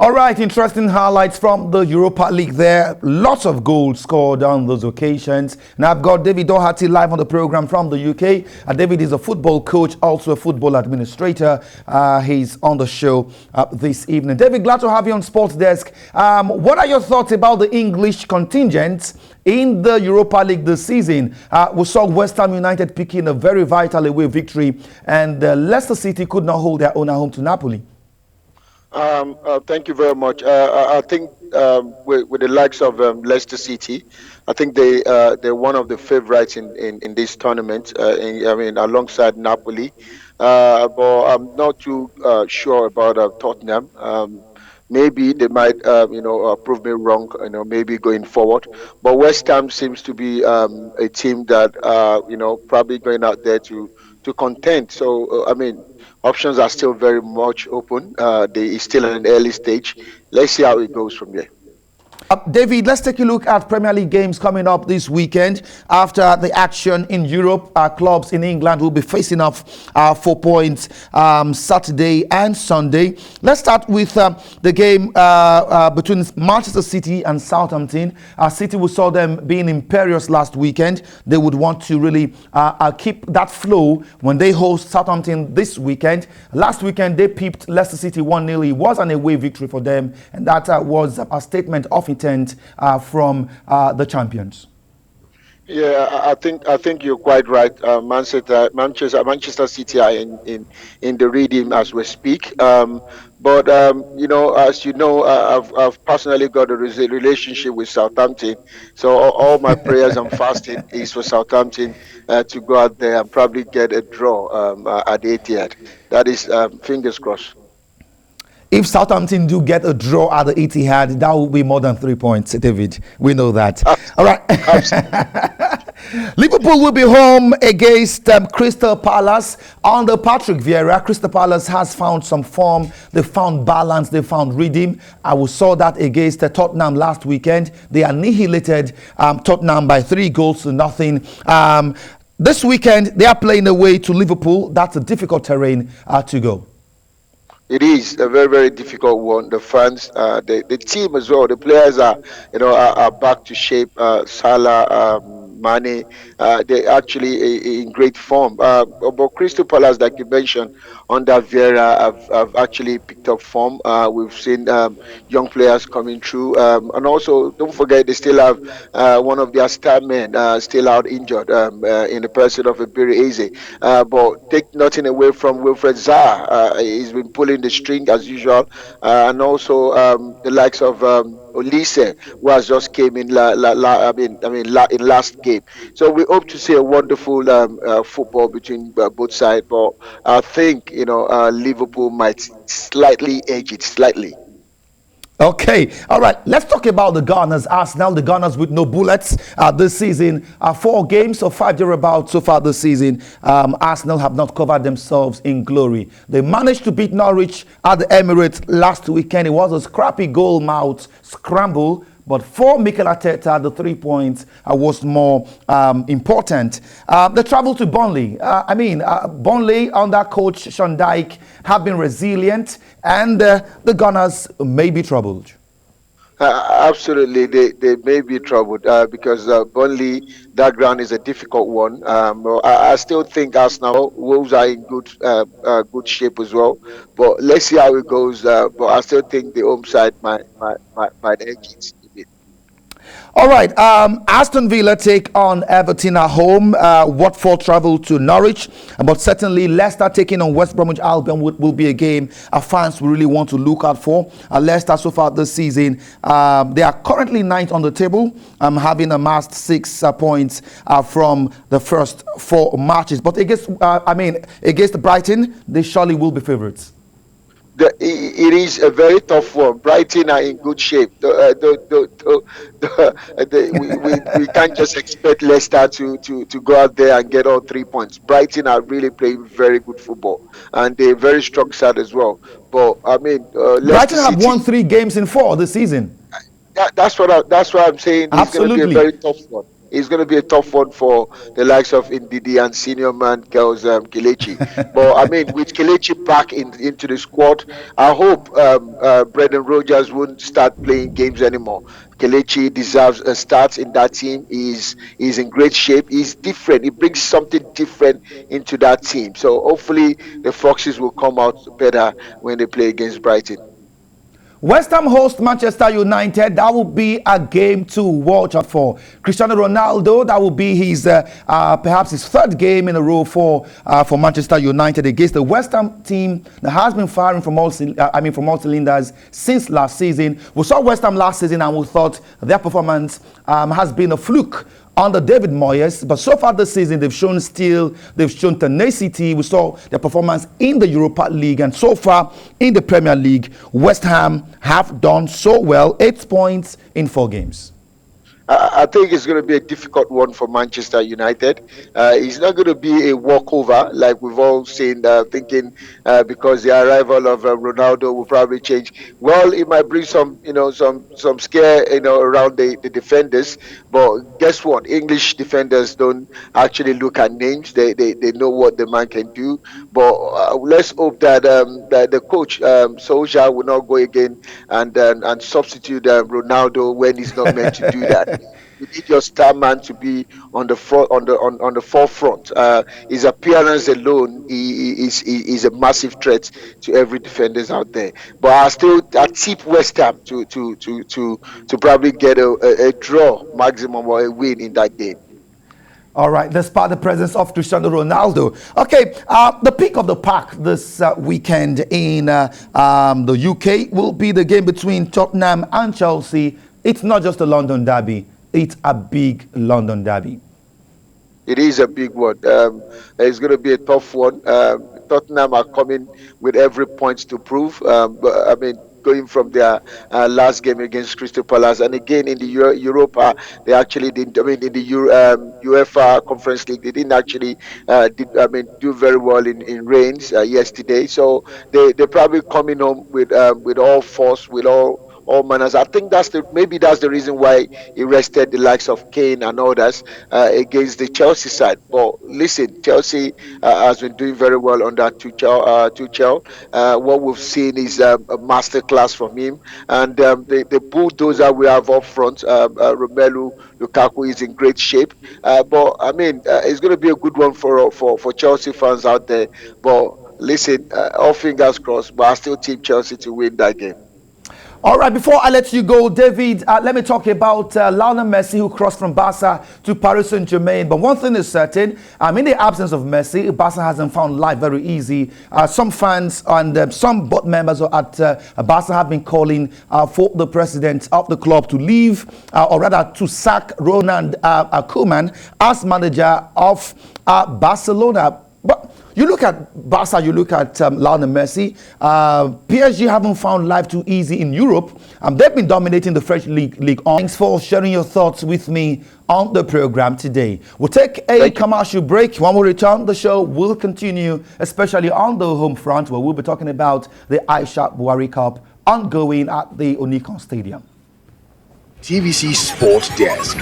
All right, interesting highlights from the Europa League there. Lots of goals scored on those occasions. Now I've got David Doherty live on the program from the UK. David is a football coach, also a football administrator. He's on the show this evening. David, glad to have you on Sports Desk. What are your thoughts about the English contingent in the Europa League this season? We saw West Ham United picking a very vital away victory, and Leicester City could not hold their own at home to Napoli. Thank you very much. I think with the likes of Leicester City, I think they're one of the favourites in this tournament. Alongside Napoli, but I'm not too sure about Tottenham. Maybe they might, prove me wrong, maybe going forward. But West Ham seems to be a team that, probably going out there to contend. So, options are still very much open. They is still at an early stage. Let's see how it goes from there. David, let's take a look at Premier League games coming up this weekend. After the action in Europe, clubs in England will be facing off 4 points Saturday and Sunday. Let's start with the game between Manchester City and Southampton. City, we saw them being imperious last weekend. They would want to really keep that flow when they host Southampton this weekend. Last weekend, they pipped Leicester City 1-0. It was an away victory for them, and that was a statement of intent from the champions. Yeah, I think you're quite right. Manchester City are in the rhythm as we speak. But as you know, I've personally got a relationship with Southampton. So all my prayers and fasting is for Southampton to go out there and probably get a draw at the Etihad. That is fingers crossed. If Southampton do get a draw at the Etihad, that will be more than 3 points, David. We know that. All right. Liverpool will be home against Crystal Palace under Patrick Vieira. Crystal Palace has found some form. They found balance. They found rhythm. We saw that against Tottenham last weekend. They annihilated Tottenham by 3-0. This weekend, they are playing away to Liverpool. That's a difficult terrain to go. It is a very, very difficult one. The fans, the team as well, the players are back to shape. Salah, Mane, they're actually in great form. But Crystal Palace, like you mentioned, under Vieira, have actually picked up form. We've seen young players coming through, and also don't forget they still have one of their star men still out injured in the person of Ibiri Eze. But take nothing away from Wilfred Zaha. He's been pulling the string as usual, and also the likes of Olise, who has just came in in last game. So we hope to see a wonderful football between both sides. But I think Liverpool might slightly edge it slightly. Okay, all right. Let's talk about the Gunners. Arsenal, the Gunners with no bullets this season. 4 games or 5 thereabouts so far this season. Arsenal have not covered themselves in glory. They managed to beat Norwich at the Emirates last weekend. It was a scrappy goal-mouth scramble. But for Mikel Arteta, the 3 points was more important. The travel to Burnley. Burnley under coach Sean Dyche have been resilient, and the Gunners may be troubled. Absolutely, they may be troubled because Burnley, that ground is a difficult one. I still think Arsenal, Wolves are in good shape as well. But let's see how it goes. But I still think the home side might edge it. All right, Aston Villa take on Everton at home. Watford travel to Norwich, but certainly Leicester taking on West Bromwich Albion will be a game fans will really want to look out for. Leicester so far this season, they are currently 9th on the table, having amassed 6 points from the first 4 matches. But against Brighton, they surely will be favourites. It is a very tough one. Brighton are in good shape. We can't just expect Leicester to go out there and get all 3 points. Brighton are really playing very good football, and they're very strong side as well. But Brighton have won 3 games in 4 this season. That's what I'm saying. It's going to be a very tough one. It's going to be a tough one for the likes of Ndidi and senior man girls Kelechi. But I mean, with Kelechi back into the squad, I hope Brendan Rodgers won't start playing games anymore. Kelechi deserves a start in that team. He's in great shape. He's different. He brings something different into that team. So hopefully the Foxes will come out better when they play against Brighton. West Ham host Manchester United. That will be a game to watch out for. Cristiano Ronaldo, that will be his perhaps his third game in a row for Manchester United against the West Ham team that has been firing from all cylinders since last season. We saw West Ham last season and we thought their performance has been a fluke under David Moyes, but so far this season they've shown tenacity. We saw their performance in the Europa League, and so far in the Premier League, West Ham have done so well. 8 points in 4 games. I think it's going to be a difficult one for Manchester United. It's not going to be a walkover like we've all seen, thinking because the arrival of Ronaldo will probably change. Well, it might bring some scare, around the defenders. But guess what? English defenders don't actually look at names. They know what the man can do. But let's hope that that the coach Solskjaer will not go again and substitute Ronaldo when he's not meant to do that. You need your star man to be on the front, on the forefront. His appearance alone is a massive threat to every defenders out there. But I tip West Ham to probably get a draw maximum or a win in that game. All right, despite the presence of Cristiano Ronaldo. Okay, the pick of the pack this weekend in the UK will be the game between Tottenham and Chelsea. It's not just a London derby. It's a big London derby. It is a big one. It's going to be a tough one. Tottenham are coming with every point to prove. But I mean, going from their last game against Crystal Palace, and again in the Europa, they actually didn't. I mean, in the UEFA Conference League, they didn't actually do very well in Reims yesterday. So they're probably coming home with all force, with all manners. I think maybe that's the reason why he rested the likes of Kane and others against the Chelsea side. But listen, Chelsea has been doing very well under Tuchel. What we've seen is a masterclass from him, and the bulldozer we have up front, Romelu Lukaku, is in great shape. But I mean, it's going to be a good one for Chelsea fans out there. But listen, all fingers crossed. But I still tip Chelsea to win that game. All right, before I let you go, David, let me talk about Lionel Messi, who crossed from Barca to Paris Saint-Germain. But one thing is certain, in the absence of Messi, Barca hasn't found life very easy. Some fans and some board members at Barca have been calling for the president of the club to leave, or rather to sack Ronald Koeman as manager of Barcelona. But you look at Barca, you look at Lionel Messi. PSG haven't found life too easy in Europe. They've been dominating the French League On. Thanks for sharing your thoughts with me on the program today. We'll take a commercial break. When we return, the show will continue, especially on the home front, where we'll be talking about the Aisha Buhari Cup ongoing at the Onikon Stadium. TVC Sport Desk.